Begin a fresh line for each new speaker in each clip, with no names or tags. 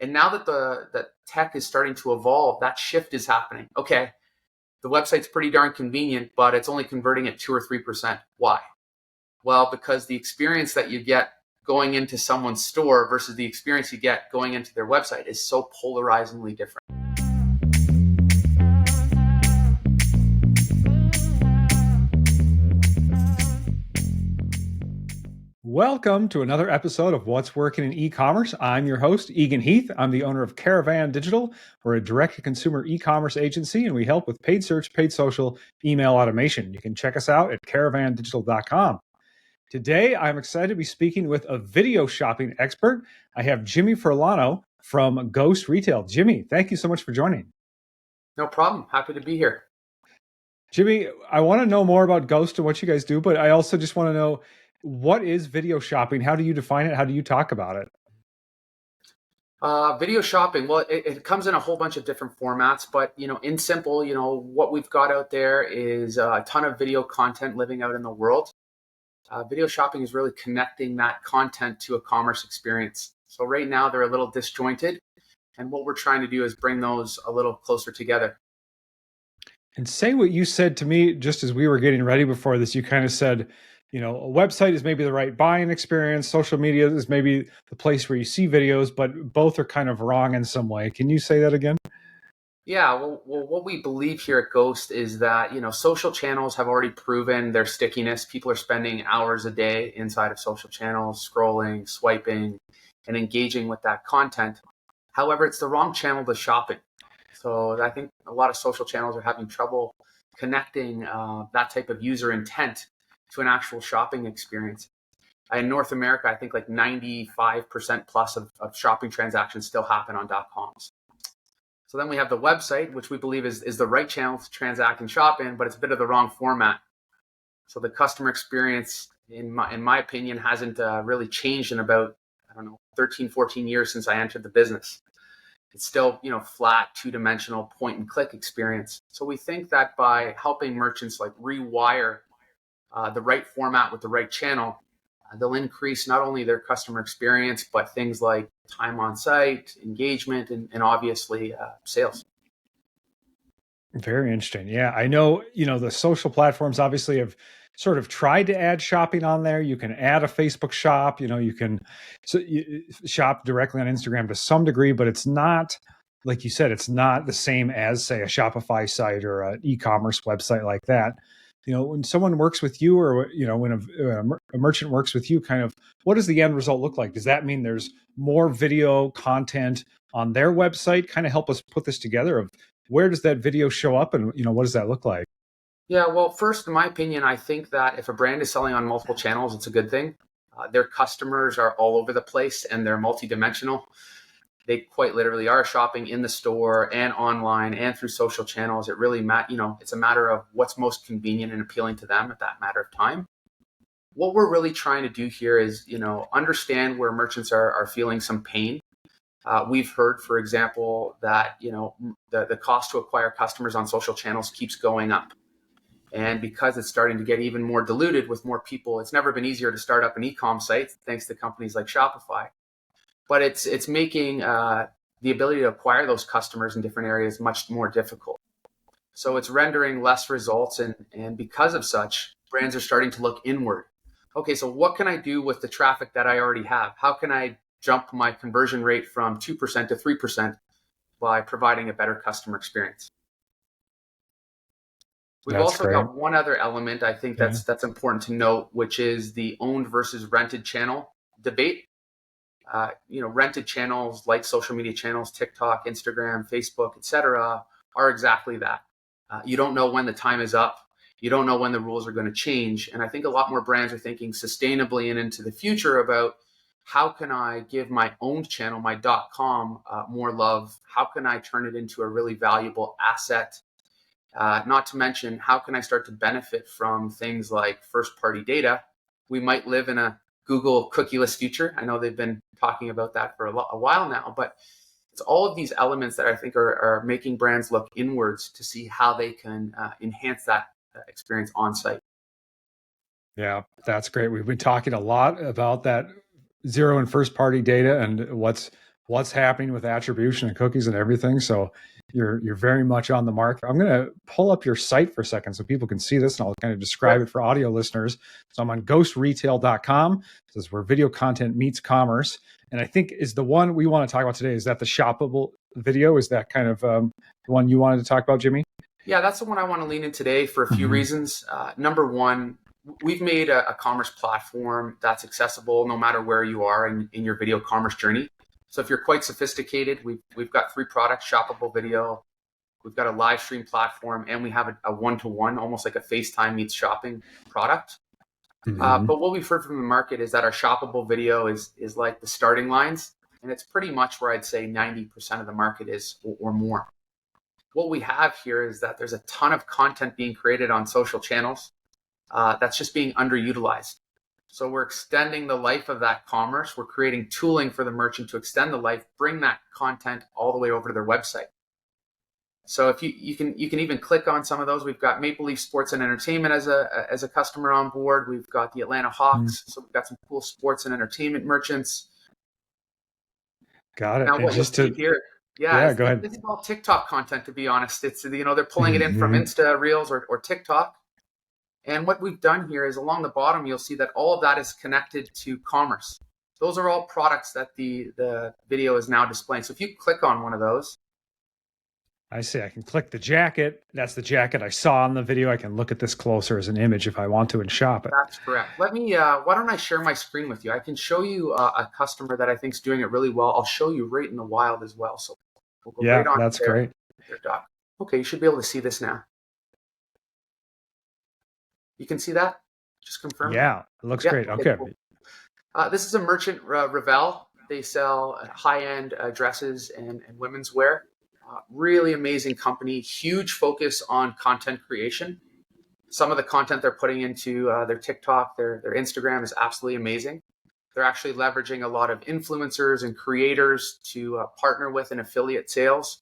And now that the tech is starting to evolve, that shift is happening. Okay, the website's pretty darn convenient, but it's only converting at 2 or 3%. Why? Well, because the experience that you get going into someone's store versus the experience you get going into their website is so polarizingly different.
Welcome to another episode of What's Working in E-commerce. I'm your host, Eagan Heath. I'm the owner of Caravan Digital. We're a direct-to-consumer e-commerce agency, and we help with paid search, paid social, email automation. You can check us out at caravandigital.com. Today, I'm excited to be speaking with a video shopping expert. I have Jimmy Furlano from GhostRetail. Jimmy, thank you so much for joining.
No problem. Happy to be here.
Jimmy, I want to know more about Ghost and what you guys do, but I also just want to know, what is video shopping? How do you define it? How do you talk about it?
Video shopping, well, it comes in a whole bunch of different formats, but in simple, what we've got out there is a ton of video content living out in the world. Video shopping is really connecting that content to a commerce experience. So right now they're a little disjointed, and what we're trying to do is bring those a little closer together.
And say what you said to me just as we were getting ready before this. You kind of said, a website is maybe the right buying experience. Social media is maybe the place where you see videos, but both are kind of wrong in some way. Can you say that again?
Yeah, well, what we believe here at Ghost is that, social channels have already proven their stickiness. People are spending hours a day inside of social channels, scrolling, swiping, and engaging with that content. However, it's the wrong channel to shopping. So I think a lot of social channels are having trouble connecting that type of user intent to an actual shopping experience. In North America, I think like 95% plus of shopping transactions still happen on .coms. So then we have the website, which we believe is the right channel to transact and shop in, but it's a bit of the wrong format. So the customer experience, in my opinion, hasn't really changed in about, 13, 14 years since I entered the business. It's still, flat, two-dimensional point and click experience. So we think that by helping merchants like rewire the right format with the right channel, they'll increase not only their customer experience, but things like time on site, engagement, and obviously sales.
Very interesting. Yeah, I know, the social platforms obviously have sort of tried to add shopping on there. You can add a Facebook shop, you can shop directly on Instagram to some degree, but it's not, like you said, it's not the same as, say, a Shopify site or an e-commerce website like that. When someone works with you, or when a merchant works with you, kind of, what does the end result look like? Does that mean there's more video content on their website? Kind of help us put this together of where does that video show up, and what does that look like?
Yeah, well, first, in my opinion, I think that if a brand is selling on multiple channels, it's a good thing. Their customers are all over the place and they're multidimensional. They quite literally are shopping in the store and online and through social channels. It really it's a matter of what's most convenient and appealing to them at that matter of time. What we're really trying to do here is, understand where merchants are feeling some pain. We've heard, for example, that, the cost to acquire customers on social channels keeps going up. And because it's starting to get even more diluted with more people, it's never been easier to start up an e-com site, thanks to companies like Shopify. But it's making the ability to acquire those customers in different areas much more difficult. So it's rendering less results. And because of such, brands are starting to look inward. Okay, so what can I do with the traffic that I already have? How can I jump my conversion rate from 2% to 3% by providing a better customer experience? We've also got one other element I think that's important to note, which is the owned versus rented channel debate. Rented channels like social media channels, TikTok, Instagram, Facebook, etc., are exactly that. You don't know when the time is up. You don't know when the rules are going to change. And I think a lot more brands are thinking sustainably and into the future about how can I give my owned channel, my .com, more love? How can I turn it into a really valuable asset? Not to mention, how can I start to benefit from things like first-party data? We might live in a Google cookieless future. I know they've been talking about that for a while now, but it's all of these elements that I think are making brands look inwards to see how they can enhance that experience on site.
Yeah, that's great. We've been talking a lot about that zero and first party data and what's what's happening with attribution and cookies and everything. So you're very much on the mark. I'm going to pull up your site for a second so people can see this, and I'll kind of describe it for audio listeners. So I'm on ghostretail.com. This is where video content meets commerce. And I think is the one we want to talk about today. Is that the shoppable video? Is that kind of the one you wanted to talk about, Jimmy?
Yeah, that's the one I want to lean in today for a few reasons. Number one, we've made a commerce platform that's accessible no matter where you are in your video commerce journey. So if you're quite sophisticated, we've got 3 products: shoppable video, we've got a live stream platform, and we have a one-to-one, almost like a FaceTime meets shopping product. But what we've heard from the market is that our shoppable video is like the starting lines, and it's pretty much where I'd say 90% of the market is or more. What we have here is that there's a ton of content being created on social channels that's just being underutilized. So we're extending the life of that commerce. We're creating tooling for the merchant to extend the life, bring that content all the way over to their website. So if you can even click on some of those. We've got Maple Leaf Sports and Entertainment as a customer on board. We've got the Atlanta Hawks. So we've got some cool sports and entertainment merchants.
Got it.
Now what you'll see here,
go ahead.
It's all TikTok content, to be honest. It's, they're pulling it in from Insta Reels or TikTok. And what we've done here is along the bottom, you'll see that all of that is connected to commerce. Those are all products that the video is now displaying. So if you click on one of those.
I see. I can click the jacket. That's the jacket I saw in the video. I can look at this closer as an image if I want to and shop it.
That's correct. Let me, why don't I share my screen with you? I can show you a customer that I think is doing it really well. I'll show you right in the wild as well. So we'll go right on.
That's great.
Okay, you should be able to see this now. You can see that? Just confirm.
Yeah, it looks great. Okay.
Cool. This is a merchant, Revel. They sell high-end dresses and women's wear. Really amazing company, huge focus on content creation. Some of the content they're putting into their TikTok, their Instagram is absolutely amazing. They're actually leveraging a lot of influencers and creators to partner with in affiliate sales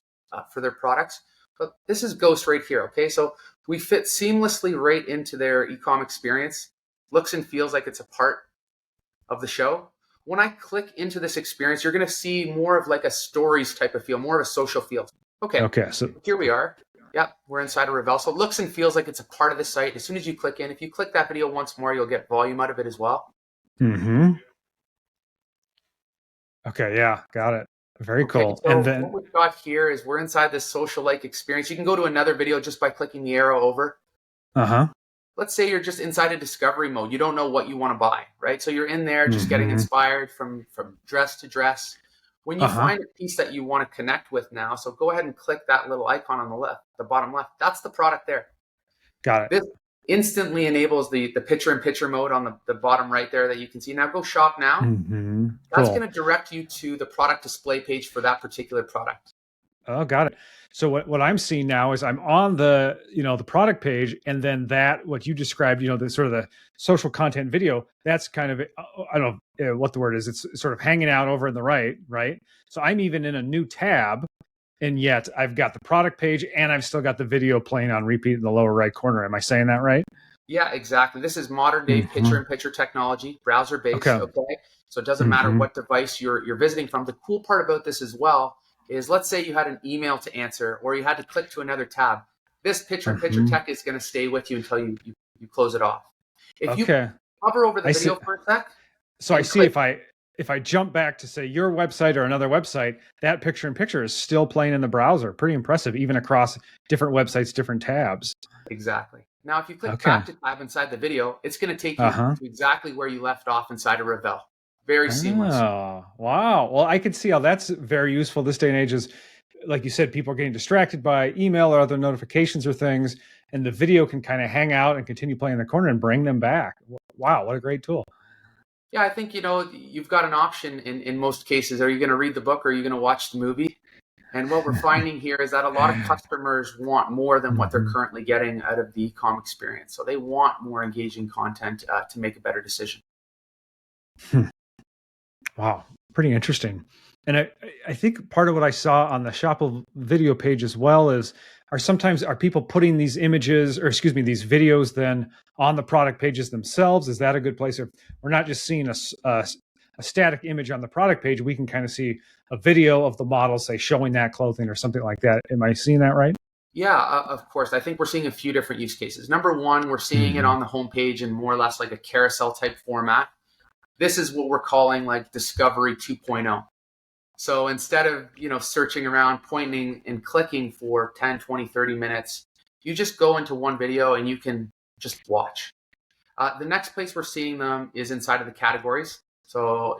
for their products. But this is Ghost right here, okay? So we fit seamlessly right into their e-com experience. Looks and feels like it's a part of the show. When I click into this experience, you're going to see more of like a stories type of feel, more of a social feel. Okay, so here we are. Yep, we're inside of Revel. So it looks and feels like it's a part of the site. As soon as you click in, if you click that video once more, you'll get volume out of it as well.
Okay, yeah, got it. Very cool.
So and then what we've got here is we're inside this social-like experience. You can go to another video just by clicking the arrow over. Let's say you're just inside a discovery mode. You don't know what you want to buy, right? So you're in there just getting inspired from dress to dress. When you find a piece that you want to connect with now, so go ahead and click that little icon on the left, the bottom left. That's the product there.
Got it.
This instantly enables the picture-in-picture mode on the bottom right there that you can see. Now go shop now. That's going to direct you to the product display page for that particular product.
Oh, got it. So what I'm seeing now is I'm on the, the product page, and then that, what you described, the sort of the social content video, that's kind of, I don't know what the word is. It's sort of hanging out over in the right? So I'm even in a new tab, and yet I've got the product page and I've still got the video playing on repeat in the lower right corner. Am I saying that right?
Yeah, exactly. This is modern day picture-in-picture technology, browser-based. Okay. So it doesn't matter what device you're visiting from. The cool part about this as well is, let's say you had an email to answer or you had to click to another tab. This picture-in-picture tech is going to stay with you until you close it off. If you hover over the video for a sec.
So I see if I jump back to say your website or another website, that picture-in-picture is still playing in the browser. Pretty impressive, even across different websites, different tabs.
Exactly. Now, if you click back to tab inside the video, it's going to take you to exactly where you left off inside of Revel. Very seamless.
Oh, wow. Well, I can see how that's very useful this day and age. Is, like you said, people are getting distracted by email or other notifications or things, and the video can kind of hang out and continue playing in the corner and bring them back. Wow, what a great tool.
Yeah, I think, you've got an option in most cases. Are you going to read the book or are you going to watch the movie? And what we're finding here is that a lot of customers want more than what they're currently getting out of the e-com experience. So they want more engaging content to make a better decision.
Wow, pretty interesting. And I think part of what I saw on the shoppable video page as well is, are people putting these images, or these videos then on the product pages themselves? Is that a good place? Or we're not just seeing a a static image on the product page, we can kind of see a video of the model, say, showing that clothing or something like that. Am I seeing that right?
Yeah, of course. I think we're seeing a few different use cases. Number one, we're seeing it on the homepage in more or less like a carousel type format. This is what we're calling like Discovery 2.0. So instead of, searching around, pointing and clicking for 10, 20, 30 minutes, you just go into one video and you can just watch. The next place we're seeing them is inside of the categories. So,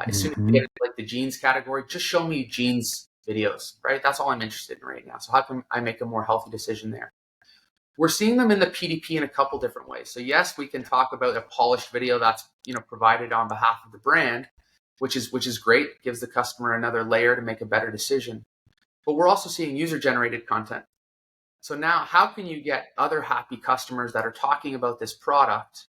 as soon as you get into like the jeans category, just show me jeans videos, right? That's all I'm interested in right now. So how can I make a more healthy decision there? We're seeing them in the PDP in a couple different ways. So yes, we can talk about a polished video that's, provided on behalf of the brand, which is great. It gives the customer another layer to make a better decision. But we're also seeing user-generated content. So now how can you get other happy customers that are talking about this product?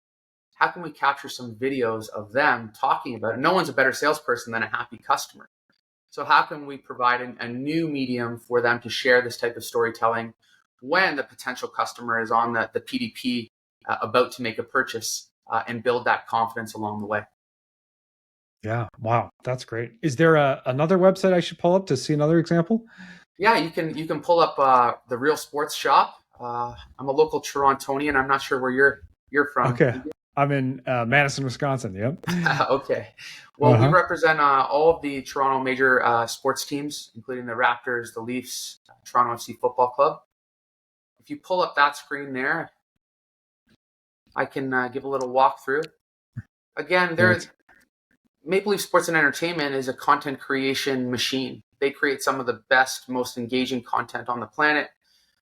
How can we capture some videos of them talking about it? No one's a better salesperson than a happy customer. So how can we provide a new medium for them to share this type of storytelling when the potential customer is on the PDP about to make a purchase and build that confidence along the way?
Yeah. Wow. That's great. Is there another website I should pull up to see another example?
Yeah, you can pull up the Real Sports Shop. I'm a local Torontonian. I'm not sure where you're from.
Okay. I'm in Madison, Wisconsin. Yep.
Okay. Well, we represent all of the Toronto major sports teams, including the Raptors, the Leafs, Toronto FC Football Club. If you pull up that screen there, I can give a little walkthrough. Again, Maple Leaf Sports and Entertainment is a content creation machine. They create some of the best, most engaging content on the planet.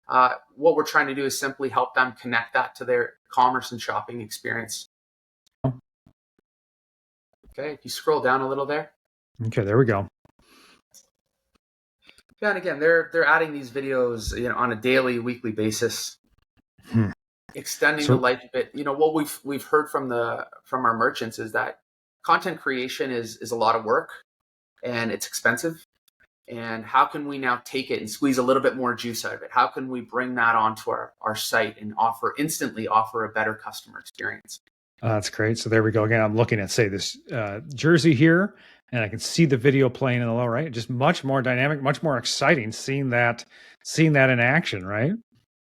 What we're trying to do is simply help them connect that to their commerce and shopping experience. Okay, if you scroll down a little there.
Okay, there we go.
Yeah, and again, they're adding these videos, on a daily, weekly basis, extending the life of it. What we've heard from our merchants is that content creation is a lot of work and it's expensive. And how can we now take it and squeeze a little bit more juice out of it? How can we bring that onto our site and instantly offer a better customer experience?
That's great. So there we go. Again, I'm looking at, say, this jersey here, and I can see the video playing in the low right. Just much more dynamic, much more exciting seeing that in action, right?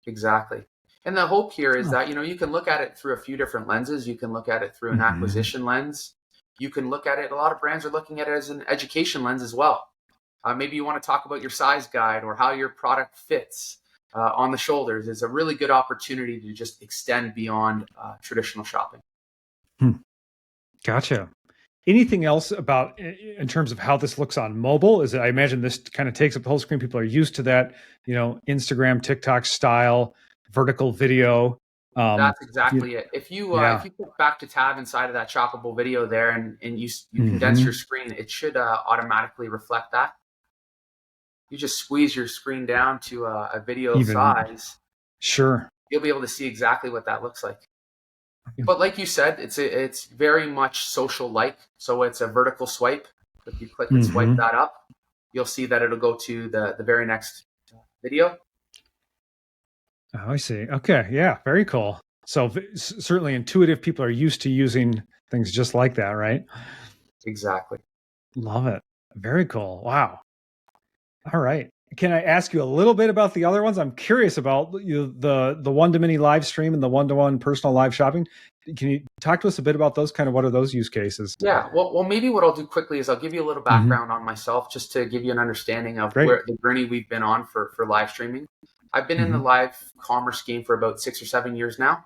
Exactly. And the hope here is that, you can look at it through a few different lenses. You can look at it through an acquisition lens. You can look at it, a lot of brands are looking at it as an education lens as well. Maybe you want to talk about your size guide or how your product fits on the shoulders. It's a really good opportunity to just extend beyond traditional shopping.
Gotcha. Anything else about in terms of how this looks on mobile? Is it, I imagine this kind of takes up the whole screen. People are used to that, Instagram, TikTok style, vertical video.
That's exactly it. If you click back to tab inside of that shoppable video there and you condense your screen, it should automatically reflect that. You just squeeze your screen down to a video size. Sure. You'll be able to see exactly what that looks like. But like you said, it's very much social-like. So it's a vertical swipe. If you click and swipe that up, you'll see that it'll go to the very next video.
Oh, I see. Okay. Yeah. Very cool. So certainly intuitive. People are used to using things just like that, right?
Exactly.
Love it. Very cool. Wow. All right. Can I ask you a little bit about the other ones? I'm curious about the one-to-many live stream and the one-to-one personal live shopping. Can you talk to us a bit about those? Kind of what are those use cases?
Yeah. Well, maybe what I'll do quickly is I'll give you a little background on myself just to give you an understanding of where the journey we've been on for live streaming. I've been in the live commerce game for about 6 or 7 years now.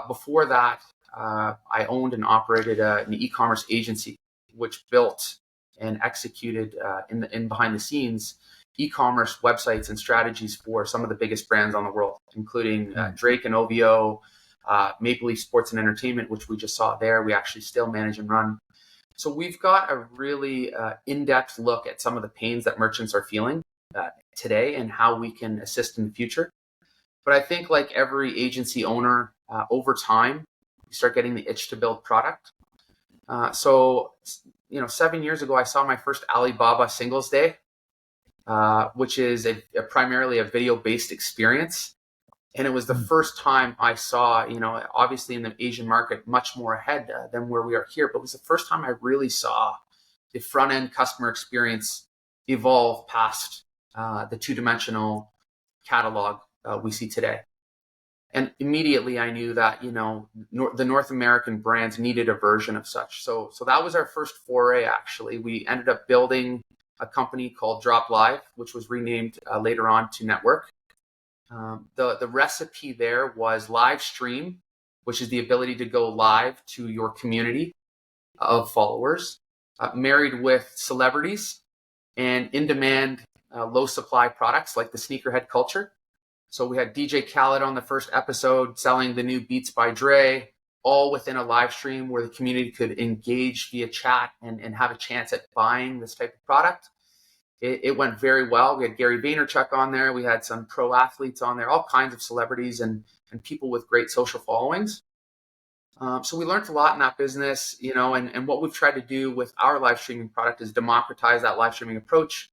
Before that, I owned and operated an e-commerce agency, which built and executed in behind the scenes e-commerce websites and strategies for some of the biggest brands on the world, including Drake and OVO, Maple Leaf Sports and Entertainment, which we just saw there. We actually still manage and run. So we've got a really in-depth look at some of the pains that merchants are feeling today and how we can assist in the future. But I think like every agency owner, over time, you start getting the itch to build product. So 7 years ago, I saw my first Alibaba Singles Day, which is primarily a video-based experience. And it was the first time I saw, obviously in the Asian market, much more ahead than where we are here. But it was the first time I really saw the front end customer experience evolve past the two-dimensional catalog we see today. And immediately I knew that, the North American brands needed a version of such. So that was our first foray, actually. We ended up building a company called Drop Live, which was renamed later on to Network. The recipe there was live stream, which is the ability to go live to your community of followers, married with celebrities and in-demand, low supply products like the sneakerhead culture. So we had DJ Khaled on the first episode selling the new Beats by Dre, all within a live stream where the community could engage via chat and have a chance at buying this type of product. It went very well. We had Gary Vaynerchuk on there. We had some pro athletes on there, all kinds of celebrities and people with great social followings. So we learned a lot in that business, and what we've tried to do with our live streaming product is democratize that live streaming approach.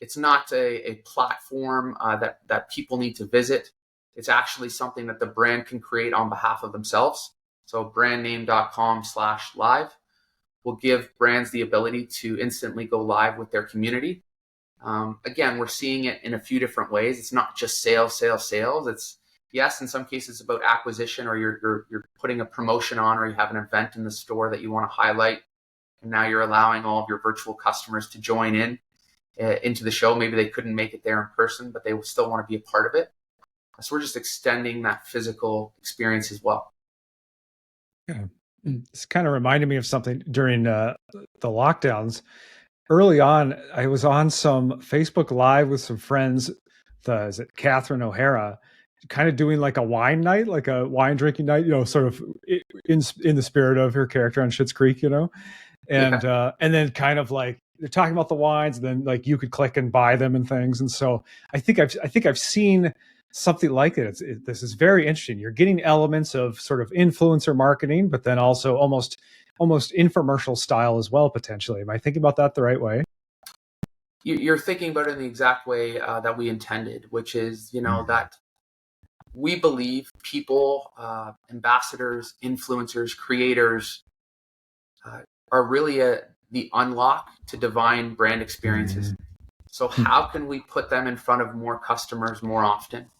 It's not a platform that people need to visit. It's actually something that the brand can create on behalf of themselves. So brandname.com/live will give brands the ability to instantly go live with their community. Again, we're seeing it in a few different ways. It's not just sales. It's, yes, in some cases it's about acquisition, or you're putting a promotion on, or you have an event in the store that you want to highlight. And now you're allowing all of your virtual customers to join into the show. Maybe they couldn't make it there in person, but they will still want to be a part of it. So we're just extending that physical experience as well.
Yeah. It's kind of reminded me of something during the lockdowns. Early on, I was on some Facebook Live with some friends. Is it Catherine O'Hara, kind of doing like a wine night, like a wine drinking night, sort of in the spirit of her character on Schitt's Creek, and then kind of like they're talking about the wines, and then like you could click and buy them and things. And so I think I've seen something like it. This is very interesting. You're getting elements of sort of influencer marketing, but then also almost infomercial style as well, potentially. Am I thinking about that the right way?
You're thinking about it in the exact way that we intended, which is, that we believe people, ambassadors, influencers, creators are really the unlock to divine brand experiences. So how can we put them in front of more customers more often?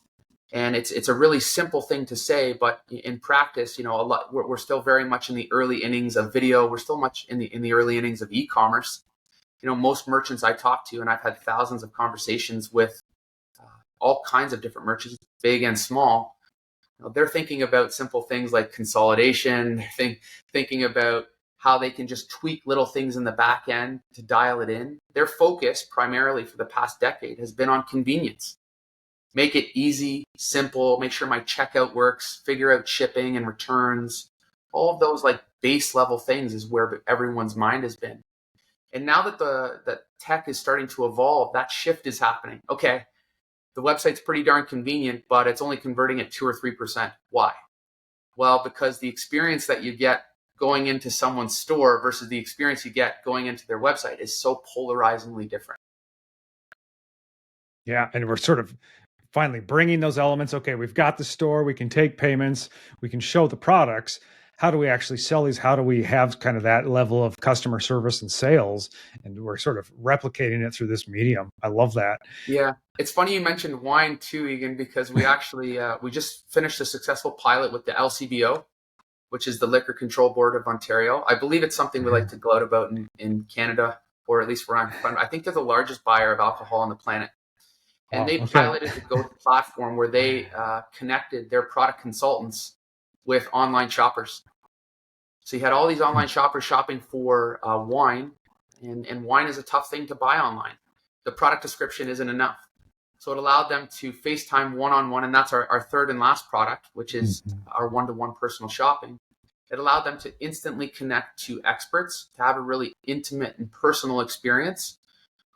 And it's a really simple thing to say, but in practice, we're still very much in the early innings of video. We're still much in the early innings of e-commerce. Most merchants I talk to, and I've had thousands of conversations with all kinds of different merchants, big and small. They're thinking about simple things like consolidation. They're thinking about how they can just tweak little things in the back end to dial it in. Their focus primarily for the past decade has been on convenience. Make it easy, simple, make sure my checkout works, figure out shipping and returns. All of those like base level things is where everyone's mind has been. And now that the tech is starting to evolve, that shift is happening. Okay, the website's pretty darn convenient, but it's only converting at 2 or 3%. Why? Well, because the experience that you get going into someone's store versus the experience you get going into their website is so polarizingly different.
Yeah, and we're sort of finally bringing those elements. Okay, we've got the store, we can take payments, we can show the products. How do we actually sell these? How do we have kind of that level of customer service and sales? And we're sort of replicating it through this medium. I love that.
Yeah, it's funny you mentioned wine too, Eagan, because we actually we just finished a successful pilot with the LCBO, which is the Liquor Control Board of Ontario. I believe it's something we like to gloat about in Canada, or at least where I'm from. I think they're the largest buyer of alcohol on the planet. And they piloted the Go platform where they connected their product consultants with online shoppers. So you had all these online shoppers shopping for wine, and wine is a tough thing to buy online. The product description isn't enough. So it allowed them to FaceTime one-on-one, and that's our third and last product, which is our one-to-one personal shopping. It allowed them to instantly connect to experts, to have a really intimate and personal experience,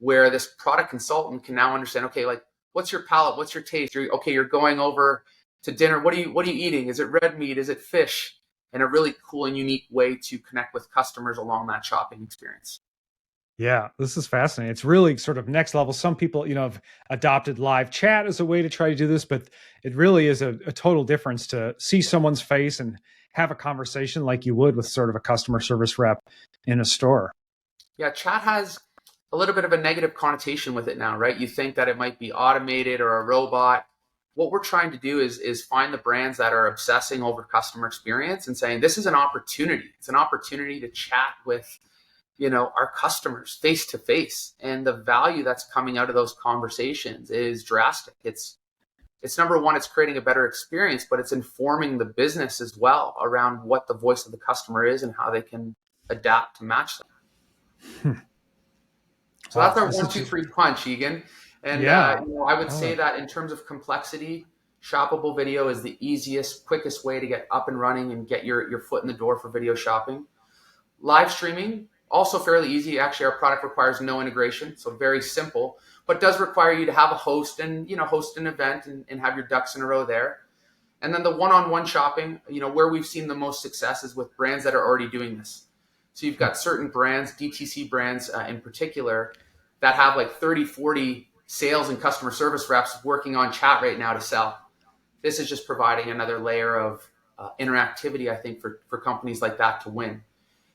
where this product consultant can now understand, okay, like, what's your palate? What's your taste? You're going over to dinner. What are you eating? Is it red meat? Is it fish? And a really cool and unique way to connect with customers along that shopping experience.
Yeah, this is fascinating. It's really sort of next level. Some people, have adopted live chat as a way to try to do this, but it really is a total difference to see someone's face and have a conversation like you would with sort of a customer service rep in a store.
Yeah, chat has a little bit of a negative connotation with it now, right? You think that it might be automated or a robot. What we're trying to do is find the brands that are obsessing over customer experience and saying this is an opportunity. It's an opportunity to chat with, our customers face to face, and the value that's coming out of those conversations is drastic. It's number one, it's creating a better experience, but it's informing the business as well around what the voice of the customer is and how they can adapt to match that.
Hmm.
So
Wow,
that's our
this
one,
is
two,
just,
three punch, Egan. And
yeah.
I would say
Oh,
that in terms of complexity, shoppable video is the easiest, quickest way to get up and running and get your foot in the door for video shopping. Live streaming, also fairly easy. Actually, our product requires no integration, so very simple, but does require you to have a host and host an event and have your ducks in a row there. And then the one-on-one shopping, where we've seen the most success is with brands that are already doing this. So you've got certain brands, DTC brands in particular, that have like 30, 40 sales and customer service reps working on chat right now to sell. This is just providing another layer of interactivity, I think, for companies like that to win.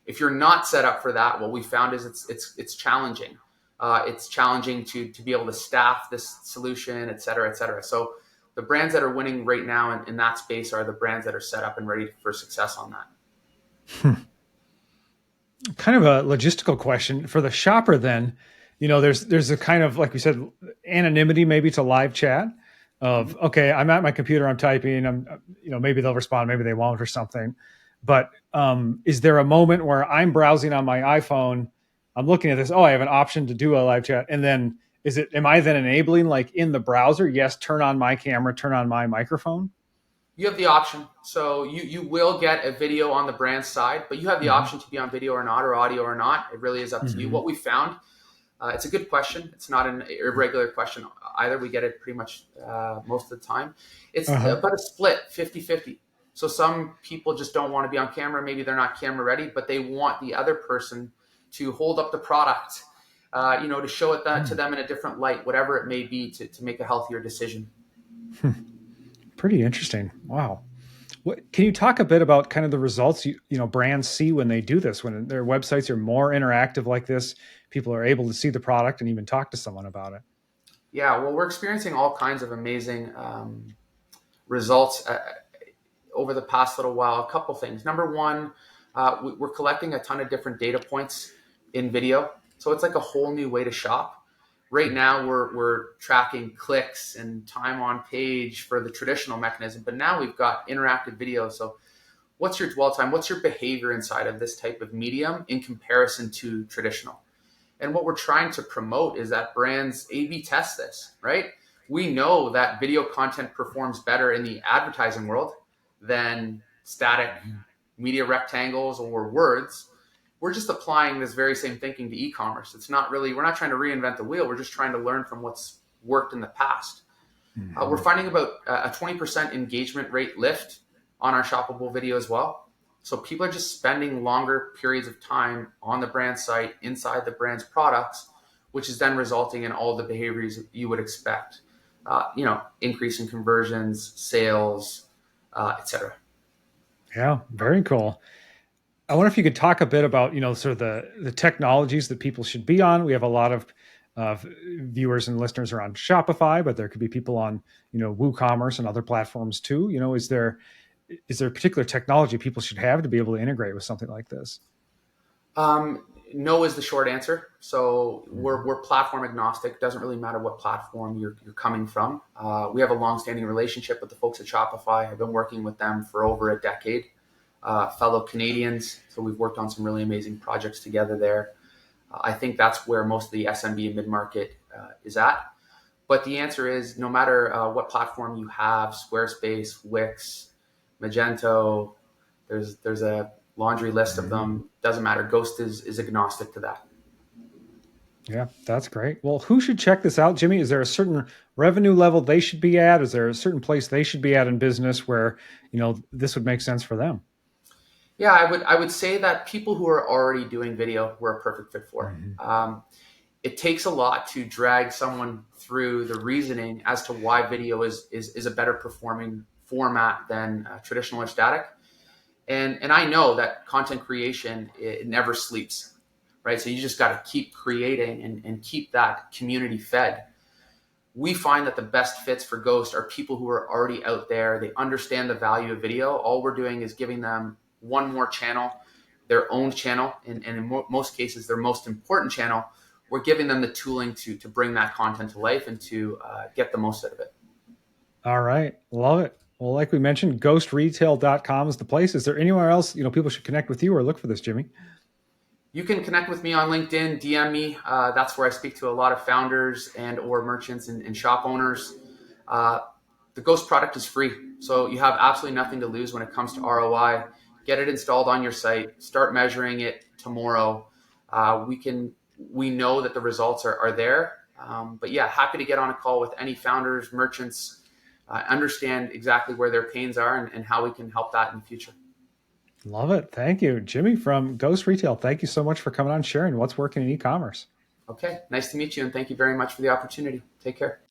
If you're not set up for that, what we found is it's challenging. It's challenging to be able to staff this solution, et cetera, et cetera. So the brands that are winning right now in that space are the brands that are set up and ready for success on that.
kind of a logistical question for the shopper then. There's a kind of, like we said, anonymity maybe to live chat of,
Mhm.
okay, I'm at my computer, I'm typing, maybe they'll respond, maybe they won't or something. But is there a moment where I'm browsing on my iPhone, I'm looking at this, oh, I have an option to do a live chat, and then am I then enabling, like in the browser, yes, turn on my camera, turn on my microphone?
You have the option. So you will get a video on the brand side, but you have the
Mm-hmm.
option to be on video or not, or audio or not. It really is up to you.
Mm-hmm.
What we found, it's a good question. It's not an irregular question either. We get it pretty much most of the time. It's
Uh-huh.
about a split, 50-50. So some people just don't want to be on camera. Maybe they're not camera ready, but they want the other person to hold up the product, to show it to them in a different light, whatever it may be, to make a healthier decision.
Pretty interesting. Wow. Can you talk a bit about kind of the results brands see when they do this, when their websites are more interactive like this, people are able to see the product and even talk to someone about it?
Yeah, well, we're experiencing all kinds of amazing results over the past little while. A couple things. Number one, we're collecting a ton of different data points in video, so it's like a whole new way to shop. Right now, we're tracking clicks and time on page for the traditional mechanism, but now we've got interactive video. So, what's your dwell time? What's your behavior inside of this type of medium in comparison to traditional? And what we're trying to promote is that brands A/B test this, right? We know that video content performs better in the advertising world than static media rectangles or words. We're just applying this very same thinking to e-commerce. It's not really, we're not trying to reinvent the wheel. We're just trying to learn from what's worked in the past. We're
Mm-hmm.
finding about a 20% engagement rate lift on our shoppable video as well. So people are just spending longer periods of time on the brand site, inside the brand's products, which is then resulting in all the behaviors you would expect. Increase in conversions, sales, etc.
Yeah, very cool. I wonder if you could talk a bit about, sort of the technologies that people should be on. We have a lot of viewers and listeners are on Shopify, but there could be people on, WooCommerce and other platforms too. Is there a particular technology people should have to be able to integrate with something like this?
No is the short answer. So
Mhm.
we're platform agnostic. Doesn't really matter what platform you're coming from. We have a long-standing relationship with the folks at Shopify. I've been working with them for over a decade. Fellow Canadians, so we've worked on some really amazing projects together there. I think that's where most of the SMB and mid-market is at. But the answer is no matter what platform you have, Squarespace, Wix, Magento, there's a laundry list of
Mhm.
them. Doesn't matter. Ghost is agnostic to that.
Yeah, that's great. Well, who should check this out, Jimmy? Is there a certain revenue level they should be at? Is there a certain place they should be at in business where, this would make sense for them?
Yeah, I would say that people who are already doing video, we're a perfect fit for.
Mhm.
It takes a lot to drag someone through the reasoning as to why video is a better performing format than traditional or static. And I know that content creation, it never sleeps, right? So you just got to keep creating and keep that community fed. We find that the best fits for Ghost are people who are already out there. They understand the value of video. All we're doing is giving them one more channel, their own channel, and in most cases, their most important channel. We're giving them the tooling to bring that content to life and to get the most out of it.
All right. Love it. Well, like we mentioned, ghostretail.com is the place. Is there anywhere else, people should connect with you or look for this, Jimmy?
You can connect with me on LinkedIn, DM me. That's where I speak to a lot of founders and or merchants and shop owners. Uh, the Ghost product is free, so you have absolutely nothing to lose when it comes to ROI. Get it installed on your site. Start measuring it tomorrow. We know that the results are there. But yeah, happy to get on a call with any founders, merchants, understand exactly where their pains are and how we can help that in the future.
Love it. Thank you. Jimmy from Ghost Retail. Thank you so much for coming on, sharing what's working in e-commerce.
Okay, nice to meet you, and thank you very much for the opportunity. Take care.